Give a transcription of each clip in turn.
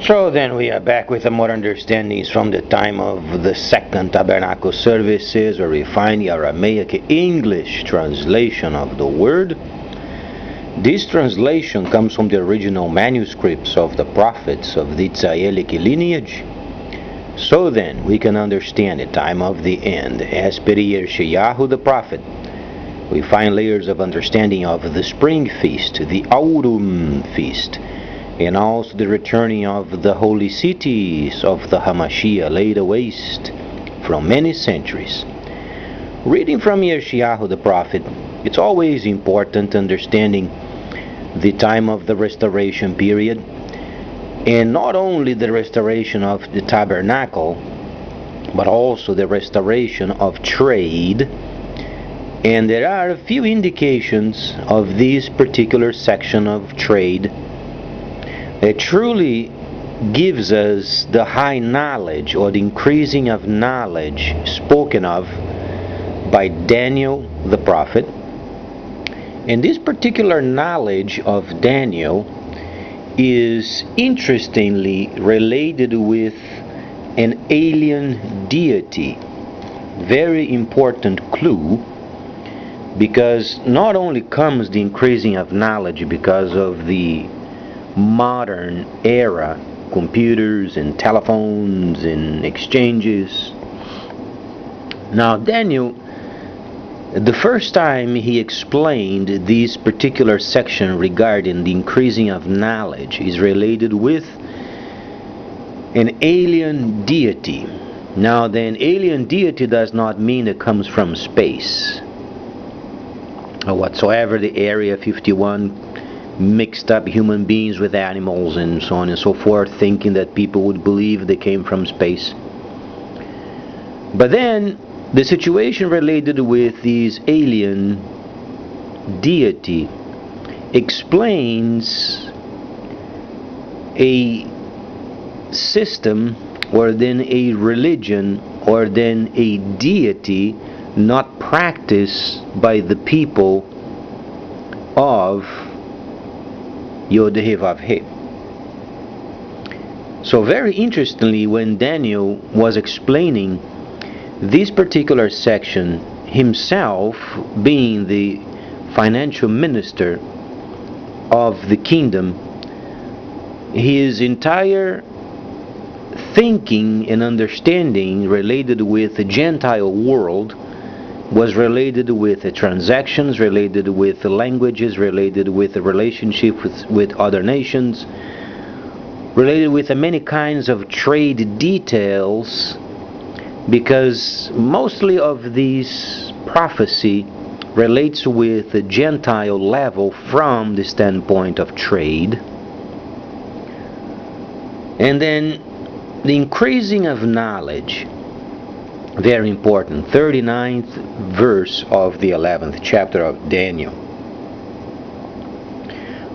So then we are back with more understandings from the time of the second tabernacle services, where we find the Aramaic English translation of the word. This translation comes from the original manuscripts of the prophets of the Israelic lineage. So then we can understand the time of the end. As per Yeshayahu the prophet, we find layers of understanding of the spring feast, the autumn feast, and also the returning of the holy cities of the Hamashiach laid waste from many centuries. Reading from Yeshayahu the prophet, it's always important understanding the time of the restoration period, and not only the restoration of the tabernacle, but also the restoration of trade. And there are a few indications of this particular section of trade that truly gives us the high knowledge or the increasing of knowledge spoken of by Daniel the prophet. And this particular knowledge of Daniel is interestingly related with an alien deity. Very important clue, because not only comes the increasing of knowledge because of the modern era, computers and telephones and exchanges. Now Daniel, the first time he explained this particular section regarding the increasing of knowledge is related with an alien deity. Now then, alien deity does not mean it comes from space or whatsoever. The Area 51 mixed up human beings with animals and so on and so forth, thinking that people would believe they came from space. But then the situation related with this alien deity explains a system, or then a religion, or then a deity not practiced by the people of Yod-Heh-Vav-Heh. So very interestingly, when Daniel was explaining this particular section, himself being the financial minister of the kingdom, his entire thinking and understanding related with the Gentile world was related with the transactions, related with the languages, related with the relationship with other nations, related with the many kinds of trade details, because mostly of these prophecy relates with the Gentile level from the standpoint of trade. And then the increasing of knowledge, very important, 39th verse of the 11th chapter of Daniel.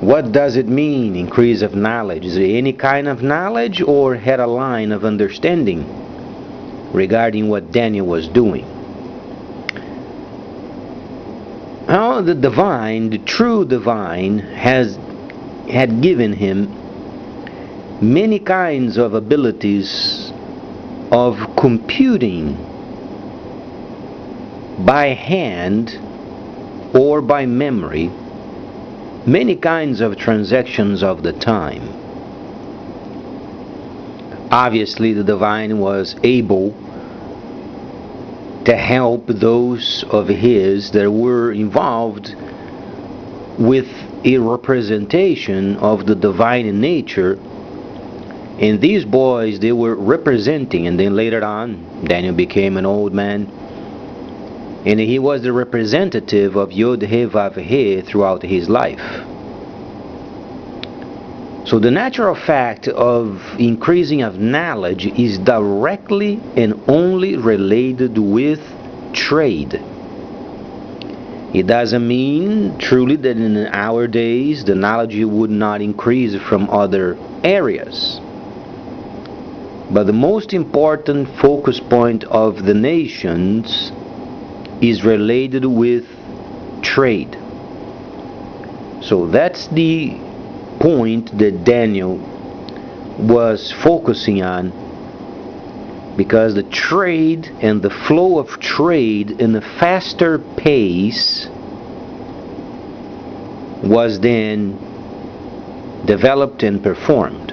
What does it mean, increase of knowledge? Is it any kind of knowledge, or had a line of understanding regarding what Daniel was doing? How the divine, the true divine, had given him many kinds of abilities of computing by hand or by memory many kinds of transactions of the time. Obviously, the divine was able to help those of his that were involved with a representation of the divine nature. And these boys, they were representing, and then later on, Daniel became an old man, and he was the representative of Yod-Heh-Vav-Heh throughout his life. So the natural fact of increasing of knowledge is directly and only related with trade. It doesn't mean truly that in our days the knowledge would not increase from other areas. But the most important focus point of the nations is related with trade. So that's the point that Daniel was focusing on, because the trade and the flow of trade in a faster pace was then developed and performed.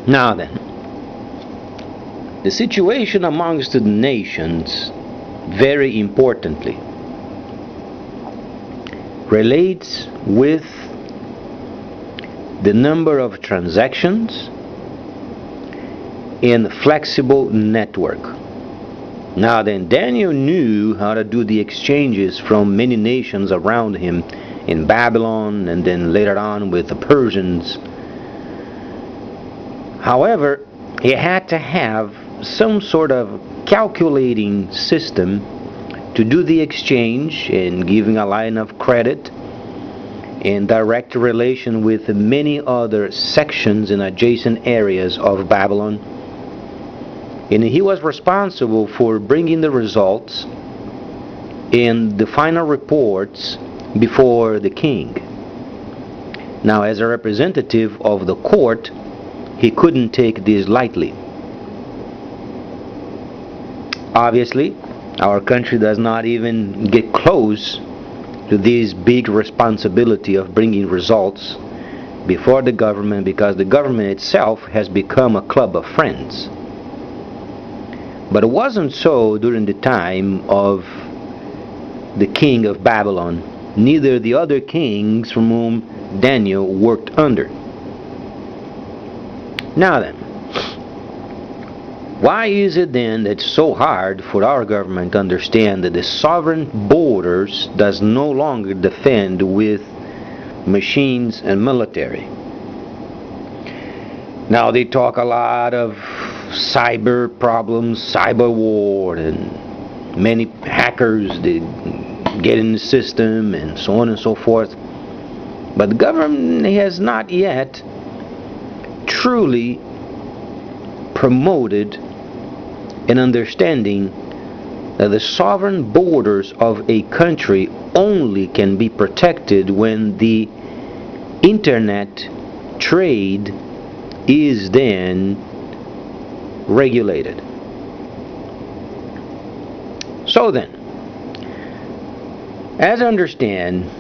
Now then, the situation amongst the nations, very importantly, relates with the number of transactions in flexible network. Now then, Daniel knew how to do the exchanges from many nations around him in Babylon and then later on with the Persians. However, he had to have some sort of calculating system to do the exchange and giving a line of credit in direct relation with many other sections in adjacent areas of Babylon. And he was responsible for bringing the results and the final reports before the king. Now, as a representative of the court, he couldn't take this lightly. Obviously, our country does not even get close to this big responsibility of bringing results before the government, because the government itself has become a club of friends. But it wasn't so during the time of the king of Babylon, neither the other kings from whom Daniel worked under. Now then, why is it then that it's so hard for our government to understand that the sovereign borders does no longer defend with machines and military? Now they talk a lot of cyber problems, cyber war, and many hackers that get in the system and so on and so forth. But the government has not yet truly promoted an understanding that the sovereign borders of a country only can be protected when the internet trade is then regulated. So then, as I understand,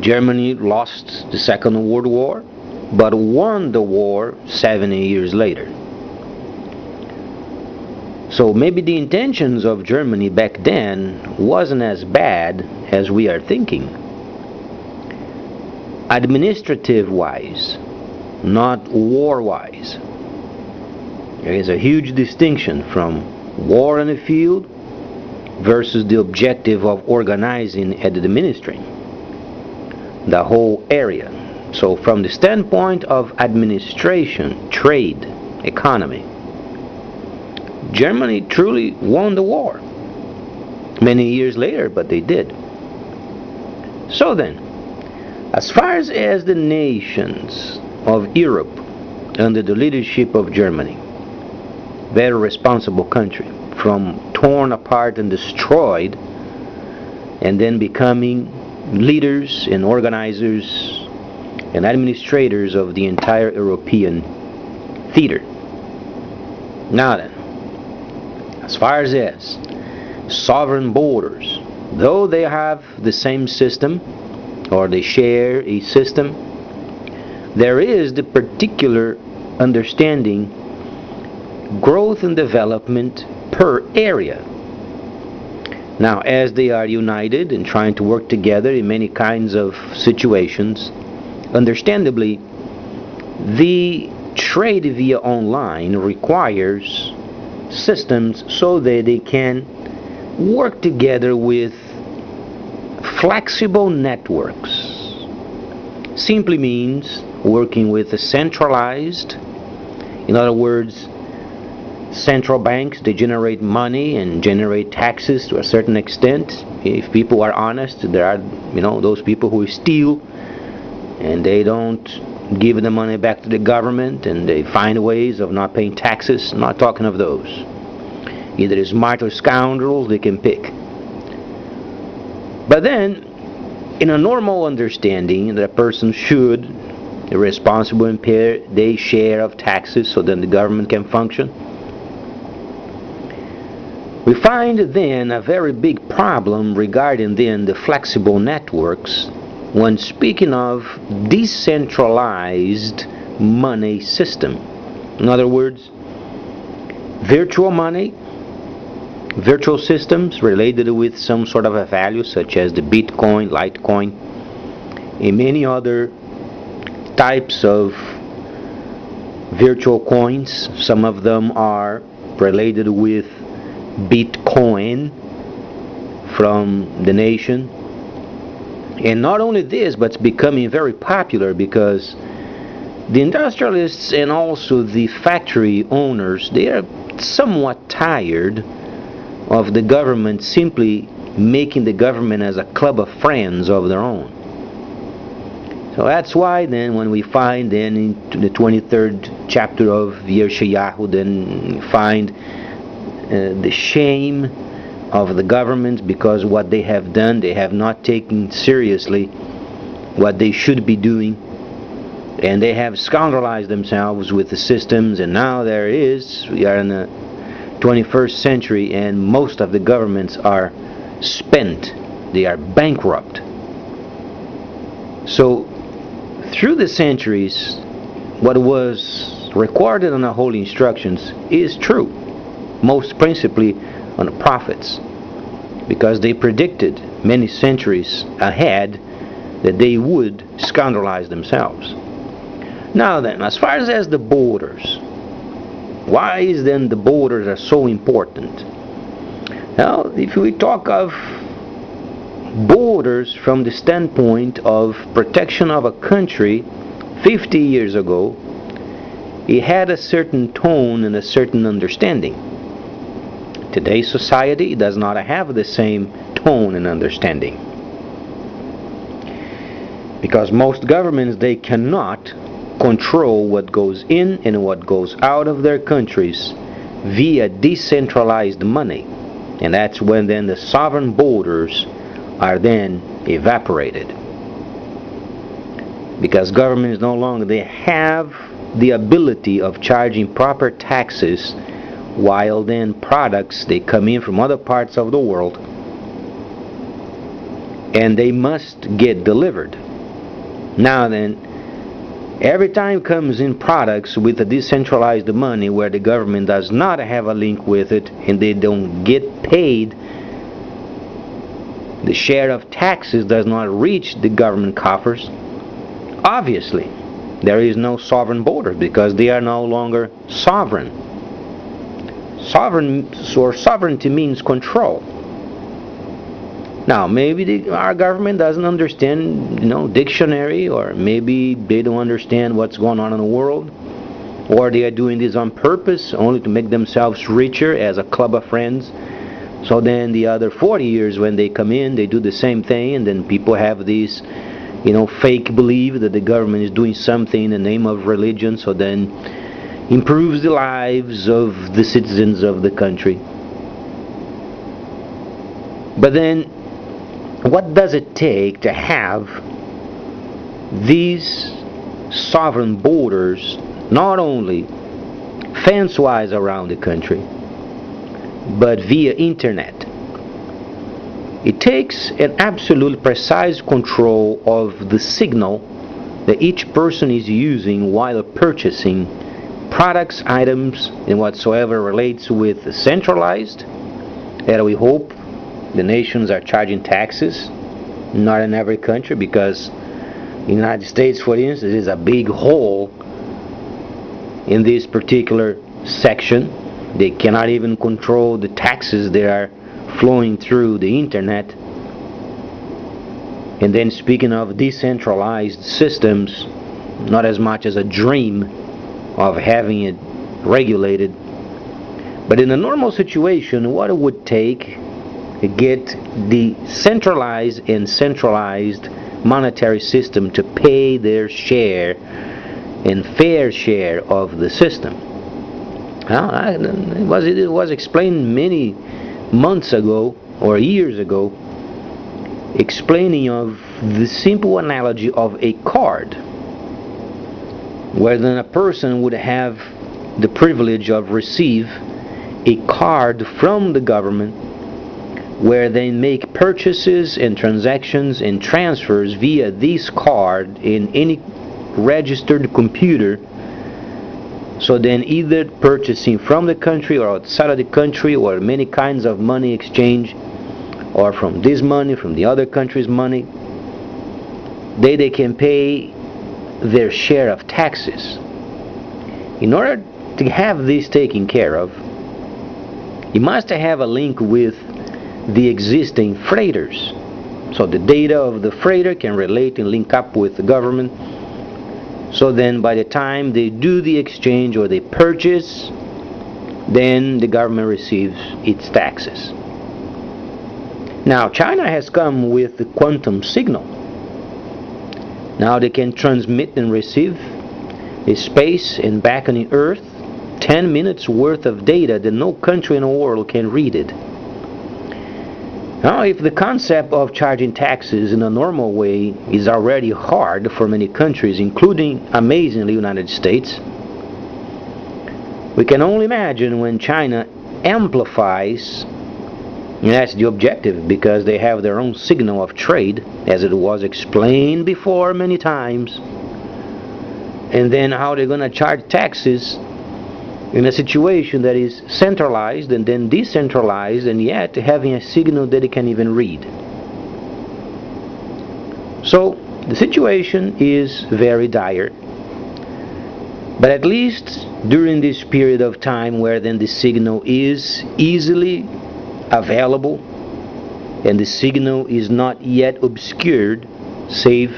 Germany lost the Second World War, but won the war 70 years later. So maybe the intentions of Germany back then wasn't as bad as we are thinking. Administrative-wise, not war-wise. There is a huge distinction from war in the field versus the objective of organizing and administering the whole area. So from the standpoint of administration, trade, economy, Germany truly won the war many years later, but they did. So then, as far as the nations of Europe under the leadership of Germany, very responsible country, from torn apart and destroyed, and then becoming leaders and organizers and administrators of the entire European theater. Now then, as far as sovereign borders, though they have the same system or they share a system, there is the particular understanding, growth and development per area. Now, as they are united and trying to work together in many kinds of situations, understandably, the trade via online requires systems so that they can work together with flexible networks. Simply means working with a centralized, in other words, central banks, they generate money and generate taxes to a certain extent. If people are honest, there are, those people who steal and they don't give the money back to the government and they find ways of not paying taxes. I'm not talking of those. Either smart or scoundrels, they can pick. But then, in a normal understanding that a person should responsible and pay their share of taxes so that the government can function. We find then a very big problem regarding then the flexible networks when speaking of decentralized money system. In other words, virtual money, virtual systems related with some sort of a value such as the Bitcoin, Litecoin, and many other types of virtual coins. Some of them are related with Bitcoin from the nation. And not only this, but it's becoming very popular because the industrialists and also the factory owners, they are somewhat tired of the government simply making the government as a club of friends of their own. So that's why then when we find then in the 23rd chapter of Yeshayahu, then we find the shame of the government because what they have done, they have not taken seriously what they should be doing, and they have scoundrelized themselves with the systems, and now we are in the 21st century and most of the governments are spent, they are bankrupt. So through the centuries, what was recorded in the holy instructions is true, most principally on the prophets, because they predicted many centuries ahead that they would scoundrelize themselves. Now then, as far as the borders, why is then the borders are so important? Now, if we talk of borders from the standpoint of protection of a country 50 years ago, it had a certain tone and a certain understanding. Today's society does not have the same tone and understanding, because most governments, they cannot control what goes in and what goes out of their countries via decentralized money, and that's when then the sovereign borders are then evaporated, because governments no longer they have the ability of charging proper taxes, while then products they come in from other parts of the world and they must get delivered. Now then, every time comes in products with a decentralized money where the government does not have a link with it and they don't get paid, the share of taxes does not reach the government coffers. Obviously, there is no sovereign border because they are no longer sovereign. Sovereignty means control. Now, maybe our government doesn't understand, dictionary, or maybe they don't understand what's going on in the world, or they are doing this on purpose, only to make themselves richer as a club of friends. So then the other 40 years when they come in, they do the same thing, and then people have this, fake belief that the government is doing something in the name of religion, so then improves the lives of the citizens of the country. But then, what does it take to have these sovereign borders not only fence-wise around the country, but via internet? It takes an absolute precise control of the signal that each person is using while purchasing products, items, and whatsoever relates with centralized, that we hope the nations are charging taxes, not in every country, because in the United States, for instance, is a big hole in this particular section. They cannot even control the taxes that are flowing through the internet. And then speaking of decentralized systems, not as much as a dream of having it regulated. But in a normal situation, what it would take to get the centralized and centralized monetary system to pay their share and fair share of the system. It was explained many months ago or years ago, explaining of the simple analogy of a card. where then a person would have the privilege of receive a card from the government where they make purchases and transactions and transfers via this card in any registered computer. So then either purchasing from the country or outside of the country, or many kinds of money exchange, or from this money, from the other country's money, they can pay their share of taxes. In order to have this taken care of, you must have a link with the existing freighters. So the data of the freighter can relate and link up with the government. So then by the time they do the exchange or they purchase, then the government receives its taxes. Now China has come with the quantum signal. Now they can transmit and receive in space and back on the earth 10 minutes worth of data that no country in the world can read it. Now, if the concept of charging taxes in a normal way is already hard for many countries, including, amazingly, the United States, we can only imagine when China amplifies, and that's the objective, because they have their own signal of trade, as it was explained before many times, and then how they're going to charge taxes in a situation that is centralized and then decentralized, and yet having a signal that it can even read. So the situation is very dire, but at least during this period of time where then the signal is easily available and the signal is not yet obscured save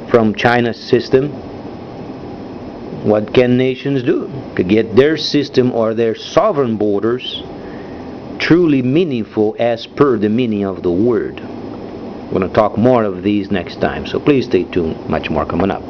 from China's system, what can nations do to get their system or their sovereign borders truly meaningful as per the meaning of the word? We're going to talk more of these next time, so please stay tuned. Much more coming up.